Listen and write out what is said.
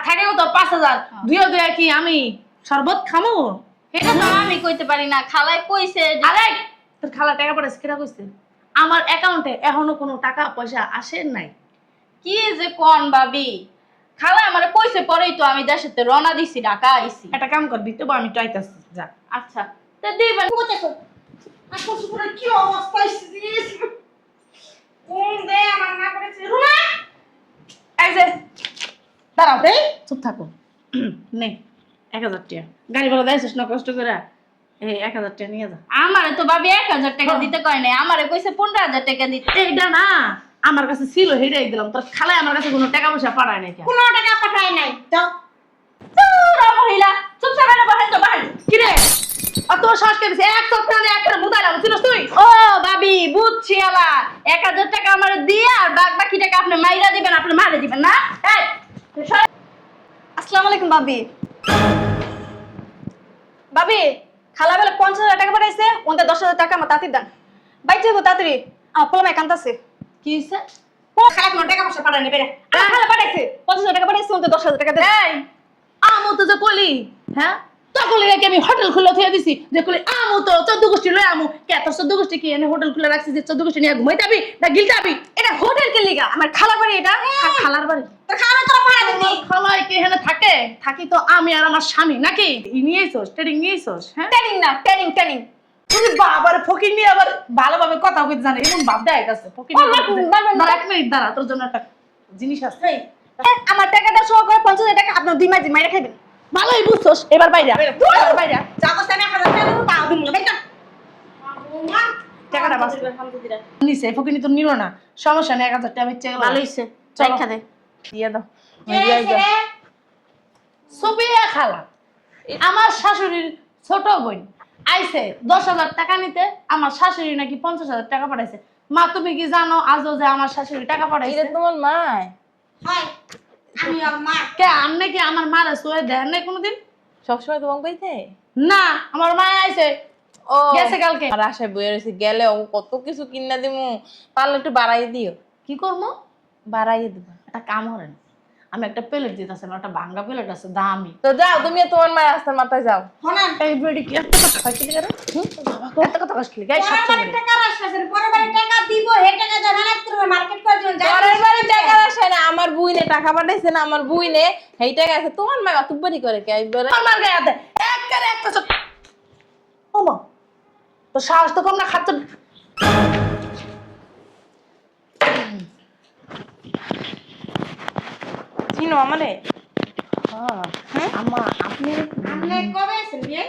থাকে তো 5000 দুইও দুই কি আমি শরবত খামু? এটা তো আমি কইতে পারি না, খালাই কইছে। আরে তোর খালা টাকা পাঠাইছে, কেটা কইছে? আমার অ্যাকাউন্টে এখনো কোনো টাকা পয়সা আসে নাই। কি যে কোন ভাবি, খালা আমারে কইছে পরেই তো আমি দেশেতে রওনা দিছি, ঢাকা আইছি। একটা কাম কর, দিতে আমি চাইতাছি যা। আচ্ছা তা দিবেন কোথায় কই আসল সুপুরে কি অবস্থা হইছিস কোন দে আমার না করেছে রুমা এই যে দাঁড়াও রে, চুপ থাকো। নে 1000 টাকা গাড়ি ভাড়া দিয়েছিস না কষ্ট করে, এই 1000 টাকা নিয়ে যা। আমারে তো ভাবি 1000 টাকা দিতে কয় নাই, আমারে কইছে 15000 টাকা দিতে। এইটা না আমার কাছে ছিল, হেটাই দিলাম। তোর খালায় আমার কাছে কোনো টাকা পয়সা পাঠায় নাই কেন? কোনো টাকা পাঠায় নাই তো পুরা মহিলা চুপ থাকো, বহেন তো বহেন। কি রে অত শ্বাস কে দিছে? এক সপ্তাহ আগে একটা মুদাইলাম, ছিলস তুই? ও ভাবি বুঝছি আলা, 1000 টাকা আমারে দিয়ে আর বাকি টাকা আপনি মাইরা দিবেন, আপনি মারে দিবেন না। এই আসসালামু আলাইকুম ভাবি। ভাবি খালা বেলা 50,000 টাকা পাঠাইছে, ওনতে 10,000 টাকা আমার তাঁতির দান বাইচে গো তাড়াতাড়ি। আমার পোলামে কান্তাছে। কি হইছে? ও খালা কোনো টাকা পয়সা পাঠায় নাই বেরে আমার খালা পাঠাইছে 50,000 টাকা পাঠাইছে, ওনতে 10,000 টাকা দে। এই আমু তো যে কলি, হ্যাঁ তখন কি আমি হোটেল খুলে থিয়ে দিছি যে কলি আমু তো 14 গোষ্ঠী লই আমু কে? তোর 14 গোষ্ঠী কি এনে হোটেল খুলে রাখছিস যে 14 গোষ্ঠী নিয়ে ঘুমাইতে যাবি না গিলতে যাবি? এটা হোটেল কে লিগা? আমার খালা বাড়ি এটা। খালার বাড়ি তো খালা তোরা পাঠায় দিতি আমার খালায় কি এখানে থাকে? থাকি তো আমি আর আমার স্বামী নাকি? নিয়েছস ট্রেনিং নিয়েছস? হ্যাঁ ট্রেনিং না, ট্রেনিং। তুমি বাবার ফকির নিয়ে আবার ভালোভাবে কথা কইতে জানে এমন ভাব দেয় কাছে ফকির নিয়ে দাঁড়া, 1 মিনিট দাঁড়া, তোর জন্য একটা জিনিস আছে। আমার টাকাটা সহ করে 50,000 টাকা আপনি 2 মাস মাইরা খাইবেন। ভালোই বুঝছস, এবার বাইরে এবার বাইরে যা কষ্ট না খালা টাকা দেবো তাও দিমু না বেটা রুমা টাকাটা বাস নিছে ফকির তো নিল না, সমস্যা নেই। 1000 টাকা আমি চেয়ে ভালো হইছে, দেখা দে। দিয়ে দাও। কে আছে রে সুবিয়া খালা আমার শাশুড়ির ছোট বোন আইছে 10,000 টাকা নিতে, আমার শাশুড়ি নাকি 50,000 টাকা পাঠাইছে। মা তুমি কি জানো আজও যে আমার শাশুড়ি টাকা পাঠাইছে? তোমার মা হয় আমি আর মা কে আমনে কি আমার মারা সোয়ে দেন নাই কোনোদিন? সবসময় তোমাকে কইতে? না আমার মা আইছে ও গেছে কালকে। আর আশায় বইয়ে রয়েছে, গেলে ও কত কিছু কিনা দিমু, পারলে একটু বাড়াই দিও। কি করবো? বাড়াইয়ে দিবা। একটা কাম করেন, আমি একটা প্লেট দিতেছি, আমার একটা ভাঙ্গা প্লেট আছে দামি। তো যাও তুমি আর তোমার মায়ের রাস্তার মাথায় যাও। হনান এই বেডি কি একটা কথা কইছিলি কেন? একটা কথা কইছিলি গাই পরের সাতটা বাড়ি টাকা রাখছিস পরের বাড়ি টাকা দিব হে টাকা জানা না তুমি মার্কেট করে দিন পরের বাড়ি টাকা আসে না, আমার বুইনে টাকা পাঠাইছে না, আমার বুইনে হেই টাকা আছে। তোমার মা অতুব্বারি করে কে আইবারে? আমার গায়ে হাতে একবারে একটা ওমা তো সাহস তো কম না খাচ্ছ। চিনো আমারে? হ্যাঁ আমা আপনি আপনি কবে এসেছেন বিয়ে?